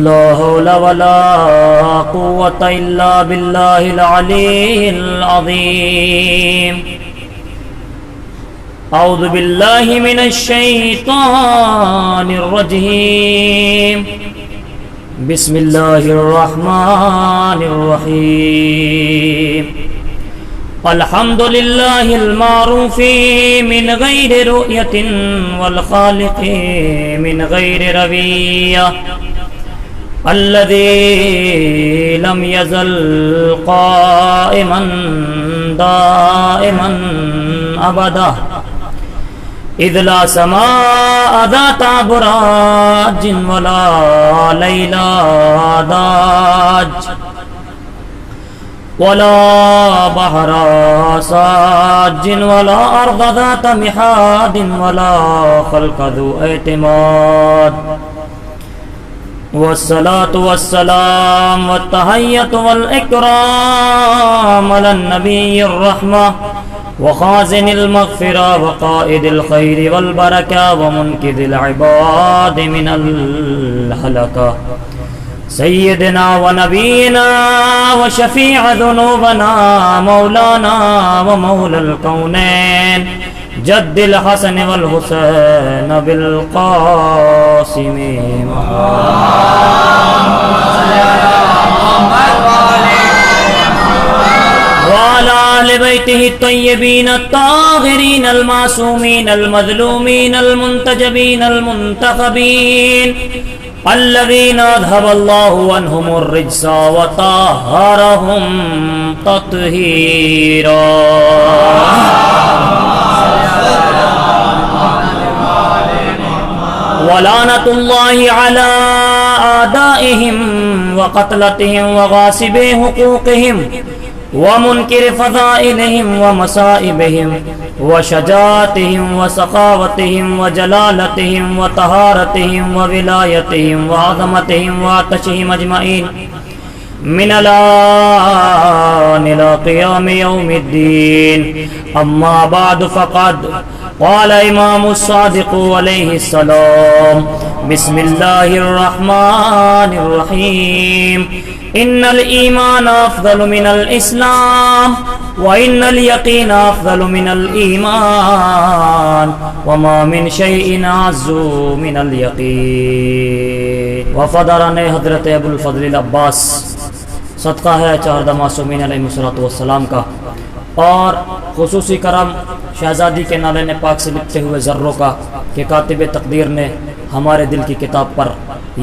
لا حول ولا قوة إلا بالله العلي العظيم أعوذ بالله من الشيطان الرجيم بسم الله الرحمن الرحيم الحمد لله المعروف من غير رؤية والخالق من غير ربية الذي لم يزل قائما دائما أبدا إذ لا سماء ذات أبراج ولا ليل داج ولا بحر ساج ولا أرض ذات مهاد ولا خلق ذو اعتماد والصلاة والسلام والتحية والإكرام على النبي الرحمة وخازن المغفرة وقائد الخير والبركة ومنقذ العباد من الهلكة سيدنا ونبينا وشفيع ذنوبنا مولانا ومولى الكونين جد الحسن والحسين بالقاسم وعلى آل بيته الطيبين الطاهرين المعصومين المظلومين المنتجبين المنتخبين الذين أذهب الله عنهم الرجس وطهرهم تطهيرا ولعنة الله على أعدائهم وقتلتهم وغاصبي حقوقهم ومنكر فضائلهم ومصائبهم وشجاعتهم وسخاوتهم وجلالتهم وطهارتهم وولايتهم وعظمتهم وعطشهم أجمعين من الآن إلى قيام يوم الدين أما بعد فقد قال إمام الصادق عليه السلام بسم الله الرحمن الرحيم إن الإيمان أفضل من الإسلام وإن اليقين أفضل من الإيمان وما من شيء أعز من اليقين وفدرن حضرت ابو الفضل العباس صدقہ ہے چہردہ معصومین علیہ السلام کا اور خصوصی کرم شہزادی کے نالے پاک سے لکھتے ہوئے ذروں کا کہ کاتب تقدیر نے ہمارے دل کی کتاب پر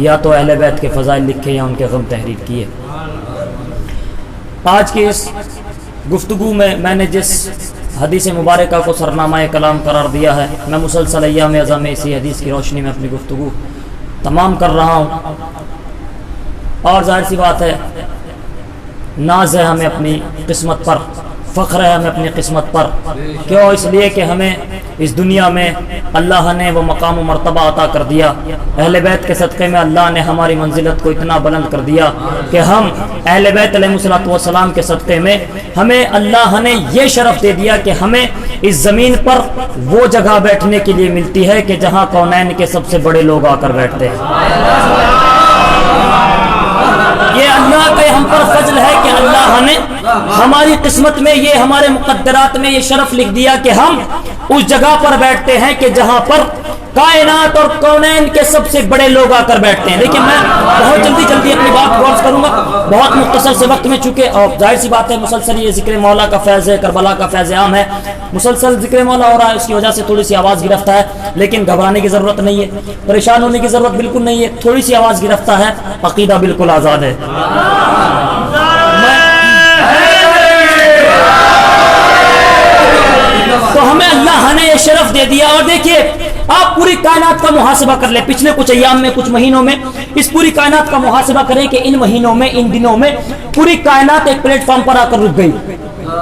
یا تو اہل بیت کے فضائل لکھے یا ان کے غم تحریر کیے۔ آج کی اس گفتگو میں نے جس حدیث مبارکہ کو سرنامہ کلام قرار دیا ہے، میں مسلسل ایام اعظم میں اسی حدیث کی روشنی میں اپنی گفتگو تمام کر رہا ہوں، اور ظاہر سی بات ہے ناز ہے ہمیں اپنی قسمت پر، فخر ہے ہمیں اپنی قسمت پر۔ کیوں؟ اس لیے کہ ہمیں اس دنیا میں اللہ نے وہ مقام و مرتبہ عطا کر دیا، اہل بیت کے صدقے میں اللہ نے ہماری منزلت کو اتنا بلند کر دیا کہ ہم اہل بیت علیہ السلام کے صدقے میں ہمیں اللہ نے یہ شرف دے دیا کہ ہمیں اس زمین پر وہ جگہ بیٹھنے کے لیے ملتی ہے کہ جہاں کونین کے سب سے بڑے لوگ آ کر بیٹھتے ہیں۔ یہ اللہ کا ہم پر فضل ہے کہ اللہ نے ہماری قسمت میں، یہ ہمارے مقدرات میں یہ شرف لکھ دیا کہ ہم اس جگہ پر بیٹھتے ہیں کہ جہاں پر کائنات اور کونین کے سب سے بڑے لوگ آ کر بیٹھتے ہیں۔ لیکن میں بہت جلدی اپنی بات غور کروں گا، بہت مختصر سے وقت میں، چونکہ اور ظاہر سی بات ہے مسلسل یہ ذکر مولا کا فیض ہے، کربلا کا فیض عام ہے، مسلسل ذکر مولا ہو رہا ہے، اس کی وجہ سے تھوڑی سی آواز گرفتہ ہے، لیکن گھبرانے کی ضرورت نہیں ہے، پریشان ہونے کی ضرورت بالکل نہیں ہے، تھوڑی سی آواز گرفتہ ہے، عقیدہ بالکل آزاد ہے۔ تو ہمیں اللہ نے یہ شرف دے دیا، اور دیکھیے آپ پوری کائنات کا محاسبہ کر لیں، پچھلے کچھ ایام میں، کچھ مہینوں میں، اس پوری کائنات کا محاسبہ کریں کہ ان مہینوں میں، ان دنوں میں پوری کائنات ایک پلیٹ فارم پر آ کر رک گئی۔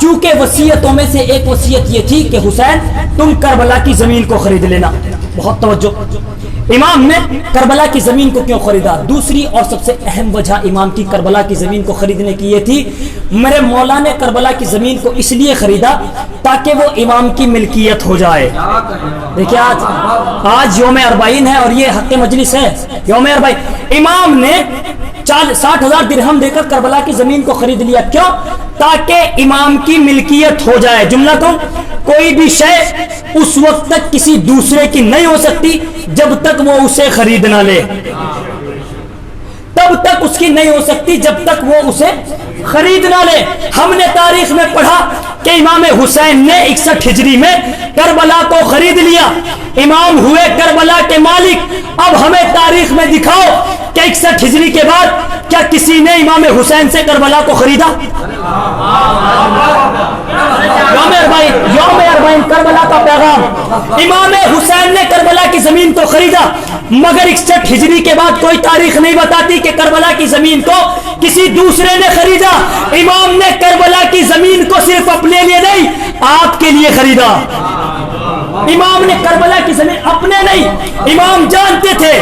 چونکہ وصیتوں میں سے ایک وصیت یہ تھی کہ حسین تم کربلا کی زمین کو خرید لینا. بہت توجہ. امام نے کربلا کی زمین کو کیوں خریدا؟ دوسری اور سب سے اہم وجہ امام کی کربلا کی زمین کو خریدنے کی یہ تھی، میرے مولا نے کربلا کی زمین کو اس لیے خریدا تاکہ وہ امام کی ملکیت ہو جائے. دیکھیں آج یوم اربعین ہے اور یہ حق مجلس ہے، یوم اربعین. امام نے 60,000 درہم دے کر کربلا کی زمین کو خرید لیا. کیوں؟ تاکہ امام کی ملکیت ہو جائے. جملہ کون؟ کوئی بھی شے اس وقت تک کسی دوسرے کی نہیں ہو سکتی جب تک وہ اسے خرید نہ لے. تب تک اس کی نہیں ہو سکتی جب تک وہ اسے خرید نہ لے. ہم نے تاریخ میں پڑھا کہ امام حسین نے 61 ہجری میں کربلا کو خرید لیا، امام ہوئے کربلا کے مالک. اب ہمیں تاریخ میں دکھاؤ کہ 61 ہجری کے بعد کیا کسی نے امام حسین سے کربلا کو خریدا؟ یوم اربعین کربلا کا پیغام. امام حسین نے کربلا کی زمین کو خریدا، مگر 61 ہجری کے بعد کوئی تاریخ نہیں بتاتی کہ کربلا کی زمین کو کسی دوسرے نے خریدا. امام نے کربلا کی زمین کو صرف اپنے لیے نہیں، آپ کے لیے خریدا. امام نے کربلا کی زمین اپنے نہیں، امام جانتے تھے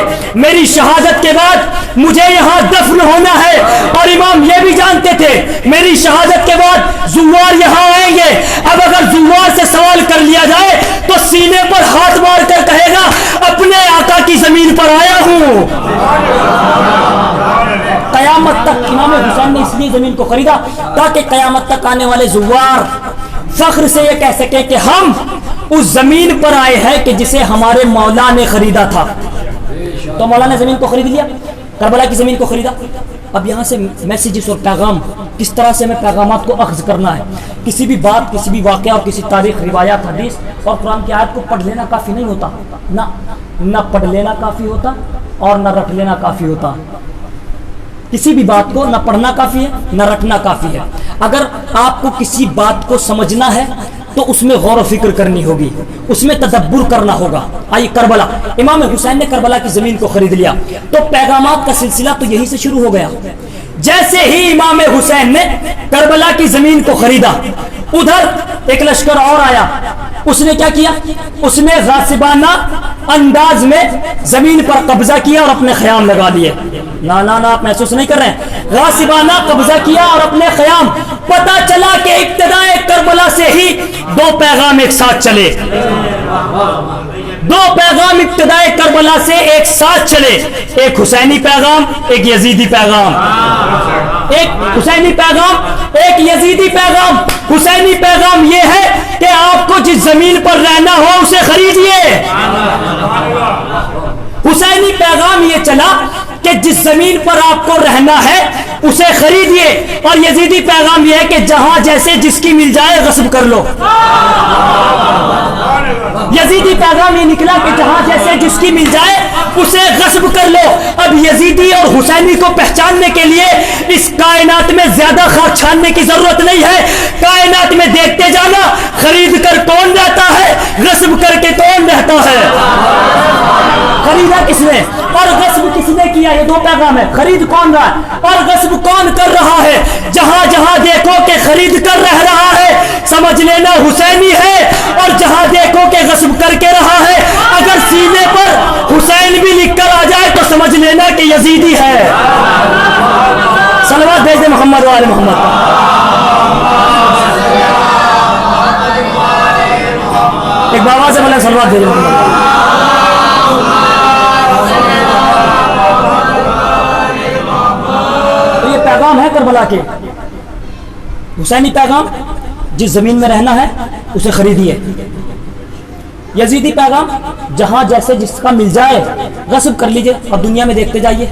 میری شہادت کے بعد مجھے یہاں دفن ہونا ہے، اور امام یہ بھی جانتے تھے میری شہادت کے بعد زوار یہاں آئیں گے. اب اگر زوار سے سوال کر لیا جائے تو سینے پر ہاتھ مار کر کہے گا اپنے آقا کی زمین پر آیا ہوں. قیامت تک امام حسین نے اس لیے زمین کو خریدا تاکہ قیامت تک آنے والے زوار فخر سے یہ کہہ سکیں کہ ہم اس زمین پر آئے ہیں کہ جسے ہمارے مولا نے خریدا تھا. تو مولا نے زمین کو خرید لیا، کربلا کی زمین کو خریدا. اب یہاں سے میسیجز اور پیغام، کس طرح سے ہمیں پیغامات کو اخذ کرنا ہے. کسی بھی بات، کسی بھی واقعہ اور کسی تاریخ، روایات، حدیث اور قرآن کی آیت کو پڑھ لینا کافی نہیں ہوتا. نہ پڑھ لینا کافی ہوتا اور نہ رٹ لینا کافی ہوتا. کسی بھی بات کو نہ پڑھنا کافی ہے نہ رٹنا کافی ہے. اگر آپ کو کسی بات کو سمجھنا ہے تو اس میں غور و فکر کرنی ہوگی، اس میں تدبر کرنا ہوگا. آئیے کربلا، امام حسین نے کربلا کی زمین کو خرید لیا تو پیغامات کا سلسلہ تو یہی سے شروع ہو گیا. جیسے ہی امام حسین نے کربلا کی زمین کو خریدا، ادھر ایک لشکر اور آیا. اس نے کیا کیا؟ اس نے غاصبانہ انداز میں زمین پر قبضہ کیا اور اپنے خیام لگا لیے. نا آپ محسوس نہیں کر رہے ہیں؟ غاصبانہ قبضہ کیا اور اپنے خیام. پتا چلا کہ ابتدائے کربلا سے ہی دو پیغام ایک ساتھ چلے. دو پیغام ابتدائے کربلا سے ایک ساتھ چلے، ایک حسینی پیغام، ایک یزیدی پیغام. ایک حسینی پیغام، ایک یزیدی پیغام. حسینی پیغام یہ ہے کہ آپ کو جس زمین پر رہنا ہو اسے خریدیے. حسینی پیغام یہ چلا کہ جس زمین پر آپ کو رہنا ہے اسے خریدیے، اور یزیدی پیغام یہ ہے کہ جہاں جیسے جس کی مل جائے غصب کر لو. یزیدی پیغام یہ نکلا کہ جہاں جیسے جس کی مل جائے اسے غصب کر لو. اب یزیدی اور حسینی کو پہچاننے کے لیے اس کائنات میں زیادہ خاک چھاننے کی ضرورت نہیں ہے. کائنات میں دیکھتے جانا خرید کر کون رہتا ہے، غصب کر کے کون رہتا ہے. خریدا کس نے اور غصب کس نے کیا؟ یہ دو پیغام ہے. خرید کون رہا ہے اور غصب کون کر رہا ہے؟ جہاں جہاں دیکھو کہ خرید کر رہ رہا ہے سمجھ لینا حسینی ہے، اور جہاں دیکھو کہ غصب کر کے رہا ہے اگر سینے پر حسین بھی لکھ کر آ جائے تو سمجھ لینا کہ یزیدی ہے. صلوات بھیج دے محمد وآل محمد. ایک بابا سے بولے صلوات بھیج محمد. پیغام ہے کربلا کے. حسینی پیغام جس زمین میں رہنا ہے اسے خریدیے. یزیدی پیغام جہاں جیسے جس کا مل جائے غصب کر لیجئے. اب دنیا میں دیکھتے جائیے،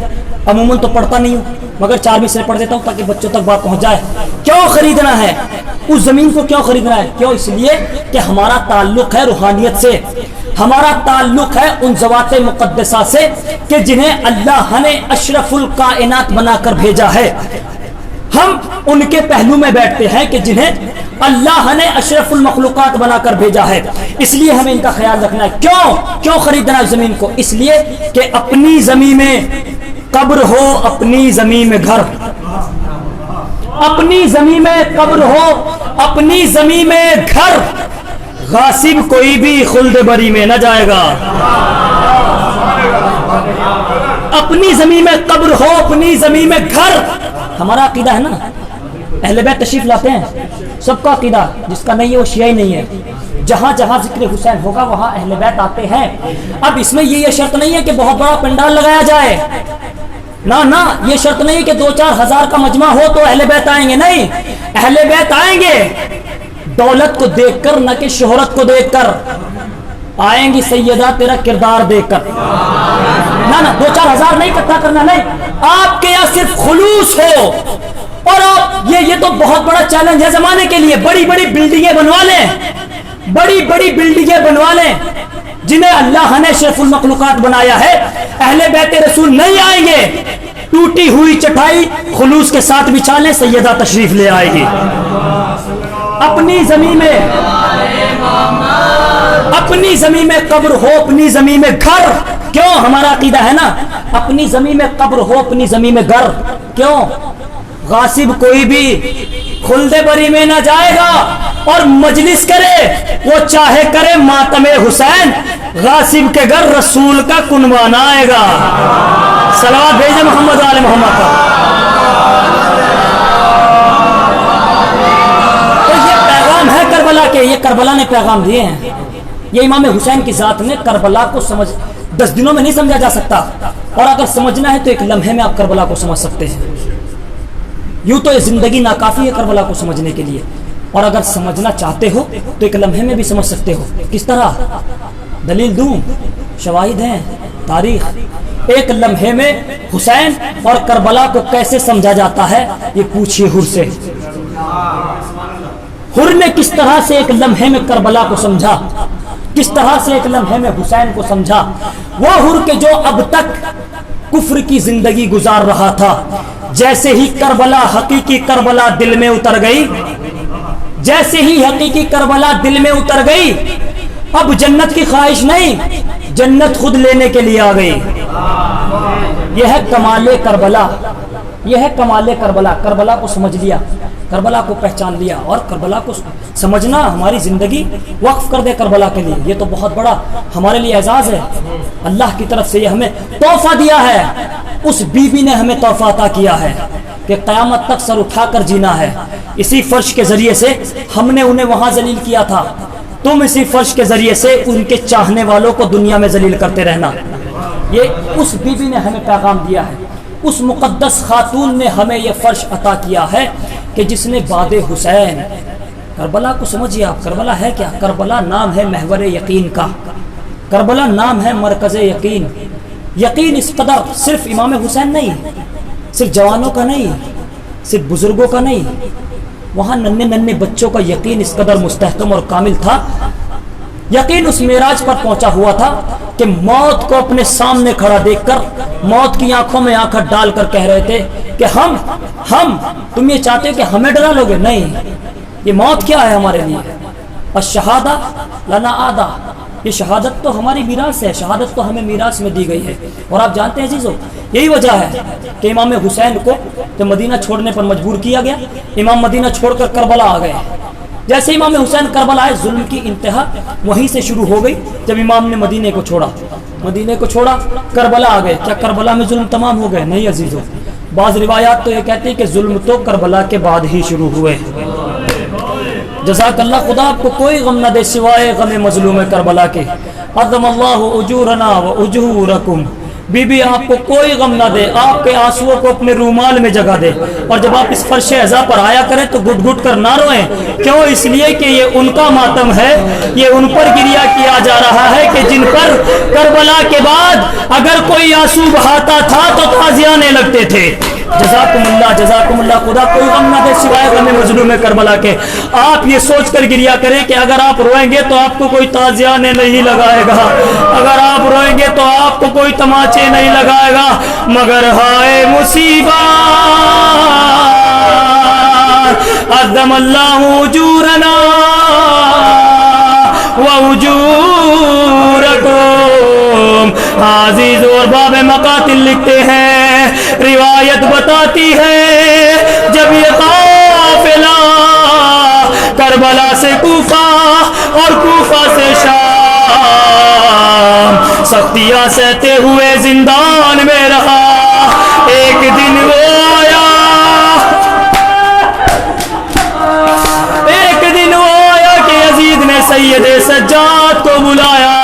عموماً تو پڑھتا نہیں ہوں مگر 4 مصرے پڑھ دیتا ہوں تاکہ بچوں تک بات پہنچ جائے. کیوں خریدنا ہے اس زمین کو؟ کیوں خریدنا ہے؟ کیوں؟ اس لیے کہ ہمارا تعلق ہے روحانیت سے، ہمارا تعلق ہے ان ذوات مقدسہ سے کہ جنہیں اللہ نے اشرف الکائنات بنا کر بھیجا ہے. ہم ان کے پہلو میں بیٹھتے ہیں کہ جنہیں اللہ نے اشرف المخلوقات بنا کر بھیجا ہے. اس لیے ہمیں ان کا خیال رکھنا ہے. کیوں خریدنا ہے زمین کو؟ اس لیے کہ اپنی زمین میں قبر ہو، اپنی زمین میں گھر. اپنی زمین میں قبر ہو اپنی زمین میں گھر، غاصب کوئی بھی خلد بری میں نہ جائے گا۔ اپنی زمین میں قبر ہو اپنی زمین میں گھر، ہمارا عقیدہ ہے نا، اہل بیت تشریف لاتے ہیں، سب کا عقیدہ، جس کا نہیں ہے وہ شیعہ نہیں ہے، جہاں جہاں ذکر حسین ہوگا وہاں اہل بیت آتے ہیں۔ اب اس میں یہ شرط نہیں ہے کہ بہت بڑا پنڈال لگایا جائے، نہ یہ شرط نہیں کہ 2-4 ہزار کا مجمع ہو تو اہل بیت آئیں گے، نہیں، اہل بیت آئیں گے دولت کو دیکھ کر، نہ کہ شہرت کو دیکھ کر آئیں گی، سیدہ تیرا کردار دیکھ کر، نہ 2-4 ہزار نہیں اکٹھا کرنا، نہیں، آپ کے یہاں صرف خلوص ہو۔ اور آپ یہ تو بہت بڑا چیلنج ہے زمانے کے لیے، بڑی بڑی بلڈنگیں بنوا لیں، بڑی بڑی بلڈنگیں بنوا لیں جنہیں اللہ نے شرف المخلوقات بنایا ہے، اہل بیت رسول نہیں آئیں گے، ٹوٹی ہوئی چٹائی خلوص کے ساتھ بچھا لیں، سیدہ تشریف لے آئے گی۔ اپنی زمین میں قبر ہو اپنی زمین میں گھر، کیوں؟ ہمارا عقیدہ ہے نا، اپنی زمین میں قبر ہو اپنی زمین میں گھر، کیوں؟ غاصب کوئی بھی خلد بری میں نہ جائے گا، اور مجلس کرے وہ چاہے کرے ماتم حسین، غاصب کے گھر رسول کا کنوان آئے گا۔ صلوات بھیجے محمد آل محمد پر۔ تو یہ پیغام ہے کربلا کے، یہ کربلا نے پیغام دیے ہیں، یہ امام حسین کی ذات نے کربلا کو سمجھ 10 دنوں میں نہیں سمجھا جا سکتا، اور اگر سمجھنا ہے تو ایک لمحے میں آپ کربلا کو سمجھ سکتے ہیں۔ یوں تو یہ زندگی ناکافی ہے کربلا کو سمجھنے کے لیے، اور اگر سمجھنا چاہتے ہو تو ایک لمحے میں بھی سمجھ سکتے ہو۔ کس طرح؟ دلیل دوں، شواہد ہیں، تاریخ۔ ایک لمحے میں حسین اور کربلا کو کیسے سمجھا جاتا ہے یہ پوچھیے حر سے۔ حر نے کس طرح سے ایک لمحے میں کربلا کو سمجھا، کس طرح سے ایک لمحے میں حسین کو سمجھا۔ وہ حر کے جو اب تک کفر کی زندگی گزار رہا تھا، جیسے ہی کربلا، حقیقی کربلا دل میں اتر گئی، جیسے ہی حقیقی کربلا دل میں اتر گئی، اب جنت کی خواہش نہیں، جنت خود لینے کے لیے آ گئی۔ یہ ہے کمال کربلا، یہ ہے کمال کربلا۔ کربلا کو سمجھ لیا، کربلا کو پہچان لیا، اور کربلا کو سمجھنا، ہماری زندگی وقف کر دے کربلا کے لیے، یہ تو بہت بڑا ہمارے لیے اعزاز ہے۔ اللہ کی طرف سے یہ ہمیں تحفہ دیا ہے، اس بی بی نے ہمیں تحفہ عطا کیا ہے کہ قیامت تک سر اٹھا کر جینا ہے۔ اسی فرش کے ذریعے سے ہم نے انہیں وہاں ذلیل کیا تھا، تم اسی فرش کے ذریعے سے ان کے چاہنے والوں کو دنیا میں ذلیل کرتے رہنا۔ یہ اس بی بی نے ہمیں پیغام دیا ہے، اس مقدس خاتون نے ہمیں یہ فرش عطا کیا ہے کہ جس نے باد حسین، کربلا کو سمجھیے آپ، کربلا ہے کیا؟ کربلا نام ہے محور یقین کا، کربلا نام ہے مرکز یقین۔ یقین اس قدر صرف امام حسین نہیں، صرف جوانوں کا نہیں، صرف بزرگوں کا نہیں، وہاں ننھے ننھے بچوں کا یقین اس قدر مستحکم اور کامل تھا۔ یقین اس معراج پر پہنچا ہوا تھا کہ موت کو اپنے سامنے کھڑا دیکھ کر موت کی آنکھوں میں آنکھ ڈال کر کہہ رہے تھے کہ ہم تم یہ چاہتے ہو کہ ہمیں ڈرا لوگے؟ نہیں، یہ موت کیا ہے ہمارے لیے؟ الشہادہ لنا آدھا، یہ شہادت تو ہماری میراث ہے، شہادت تو ہمیں میراث میں دی گئی ہے۔ اور آپ جانتے ہیں عزیزو، یہی وجہ ہے کہ امام حسین کو جب مدینہ چھوڑنے پر مجبور کیا گیا، امام مدینہ چھوڑ کر کربلا آ گئے۔ جیسے امام حسین کربلا آئے، ظلم کی انتہا وہیں سے شروع ہو گئی جب امام نے مدینے کو چھوڑا، کربلا آ گئے۔ کیا کربلا میں ظلم تمام ہو گئے؟ نہیں عزیزو، بعض روایات تو یہ کہتی ہیں کہ ظلم تو کربلا کے بعد ہی شروع ہوئے۔ جزاک اللہ، خدا آپ کو کوئی غم نہ دے سوائے غم مظلوم کربلا کے۔ عظم اللہ اجورنا و اجورکم، بی بی آپ کو کوئی غم نہ دے، آپ کے آنسوؤں کو اپنے رومال میں جگہ دے، اور جب آپ اس فرش عزا پر آیا کریں تو گٹ گٹ کر نہ روئیں۔ کیوں؟ اس لیے کہ یہ ان کا ماتم ہے، یہ ان پر گریہ کیا جا رہا ہے کہ جن پر کربلا کے بعد اگر کوئی آنسو بہاتا تھا تو تازیانے لگتے تھے۔ جزاکم اللہ، خدا کوئی غم نہ دے سوائے غم مظلوم کربلا کے۔ آپ یہ سوچ کر گریہ کریں کہ اگر آپ روئیں گے تو آپ کو کوئی تازیانے نہیں لگائے گا، اگر آپ روئیں گے تو آپ کو کوئی تماچے نہیں لگائے گا، مگر ہائے مصیبت، عظم اللہ اجورنا وَأُجُورَكُمْ۔ عزیز اور باب مقاتل لکھتے ہیں، روایت بتاتی ہے جب یہ سے کوفہ اور کوفہ سے شام، سختیاں سہتے ہوئے زندان میں رہا۔ ایک دن وہ آیا، کہ یزید نے سید سجاد کو بلایا۔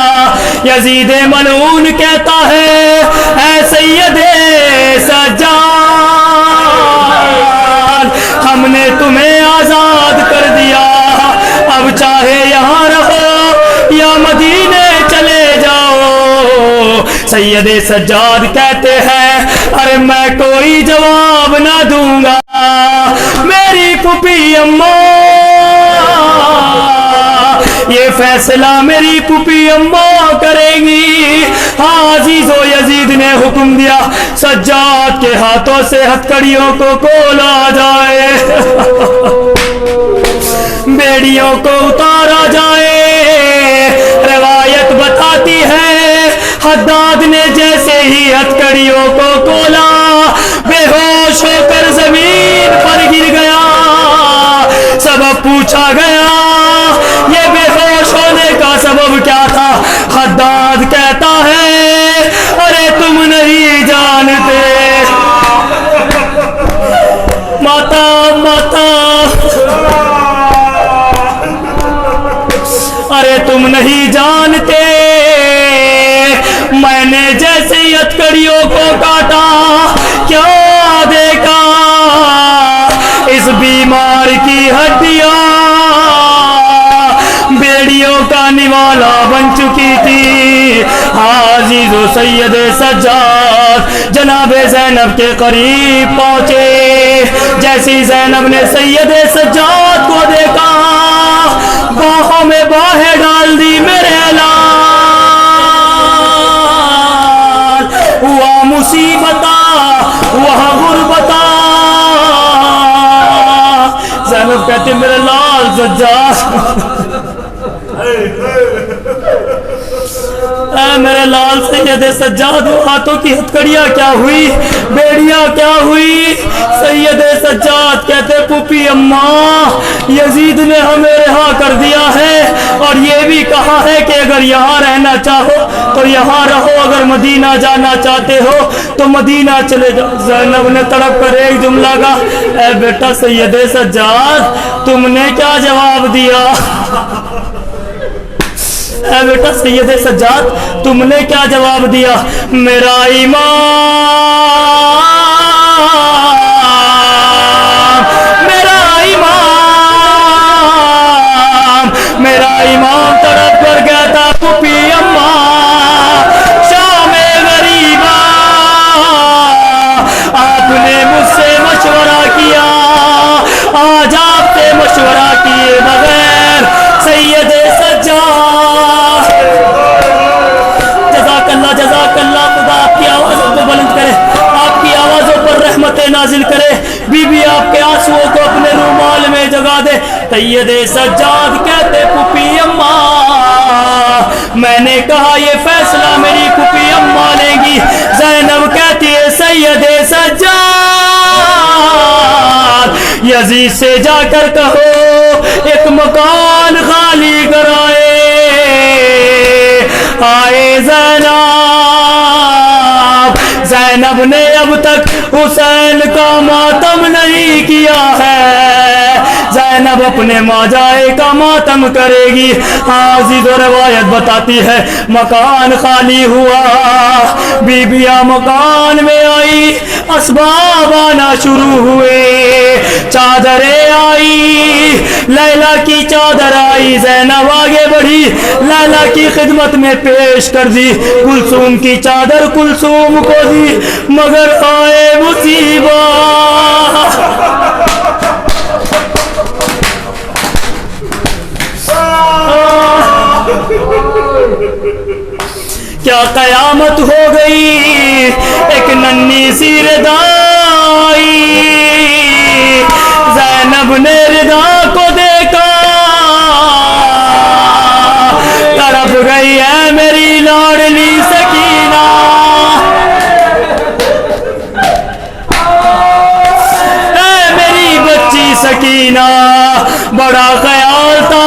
یزید ملعون کہتا ہے اے سید سجاد، ہم نے تمہیں آزاد کر دیا، اب چاہے یہاں رہو یا مدینے چلے جاؤ۔ سید سجاد کہتے ہیں ارے میں کوئی جواب نہ دوں گا، میری پھوپھی اماں یہ فیصلہ میری پھوپھی اماں کریں گی۔ ہاں عزیزو، یزید نے حکم دیا سجاد کے ہاتھوں سے ہتھکڑیوں کو کھولا جائے، بیڑیوں کو اتارا جائے۔ روایت بتاتی ہے حداد نے جیسے ہی ہتھکڑیوں کو کھولا، بے ہوش ہو کر زمین پر گر گیا۔ سبب پوچھا گیا، یہ بے ہوش ہونے کا سبب کیا تھا؟ حداد کہتا ہے ارے تم نہیں جانتے، ماتا ارے تم نہیں جانتے، میں نے جیسے ہتھکڑیوں کو کاٹا کیا دیکھا؟ اس بیمار کی ہڈیاں بیڑیوں کا نوالا بن چکی تھی۔ عزیز و سید سجاد جناب زینب کے قریب پہنچے۔ جیسی زینب نے سید سجاد کو دیکھا، باہوں میں باہیں ڈال دی، میرے لال ہوا مصیبتا وہاں غربتا۔ زینب کہتے میرے لال سجاد، اے میرے لال سید سجاد، ہاتھوں کی ہتھکڑیاں کیا ہوئی، بیڑیاں کیا ہوئی؟ سید سجاد کہتے پھوپھی اماں یزید نے ہمیں رہا کر دیا ہے، اور یہ بھی کہا ہے کہ اگر یہاں رہنا چاہو تو یہاں رہو، اگر مدینہ جانا چاہتے ہو تو مدینہ چلے جاؤ۔ زینب نے تڑپ کر ایک جملہ کہا، اے بیٹا سید سجاد تم نے کیا جواب دیا؟ اے بیٹا سید سجاد تم نے کیا جواب دیا؟ میرا امام تڑپ کر گیا تھا، پھوپھی اماں شام غریبا آپ نے مجھ سے مشورہ کیا، آج آپ سے مشورہ کیے بغیر سید سجاد جزاک اللہ، خدا آپ کی آوازوں کو بلند کرے، آپ کی آوازوں پر رحمتیں نازل کرے، بی بی آپ کے آنسوؤں کو اپنے رومال میں جگا دے۔ سید سجاد کہتے پھوپھی اماں میں نے کہا یہ فیصلہ میری پھوپھی اماں لیں گی۔ زینب کہتی ہے سید سجاد یزید سے جا کر کہو ایک مکان خالی کرائے۔ آئے زینب نے اب تک حسین کا ماتم نہیں کیا ہے، زینب اپنے ماجائے کا ماتم کرے گی۔ عزیز و روایت بتاتی ہے مکان خالی ہوا، بیبیاں مکان میں آئی، اسباب آنا شروع ہوئے، چادریں آئی، لیلا کی چادر آئی، زینب آگے بڑھی، لیلا کی خدمت میں پیش کر دی، کلثوم کی چادر کلثوم کو دی، مگر آئے مصیبت، کیا قیامت ہو گئی، ایک ننھی سی ردائی، زینب نے ردا کو دیکھا، تڑپ گئی ہے میری لاڈلی سکینہ، اے میری بچی سکینہ، بڑا خیال تھا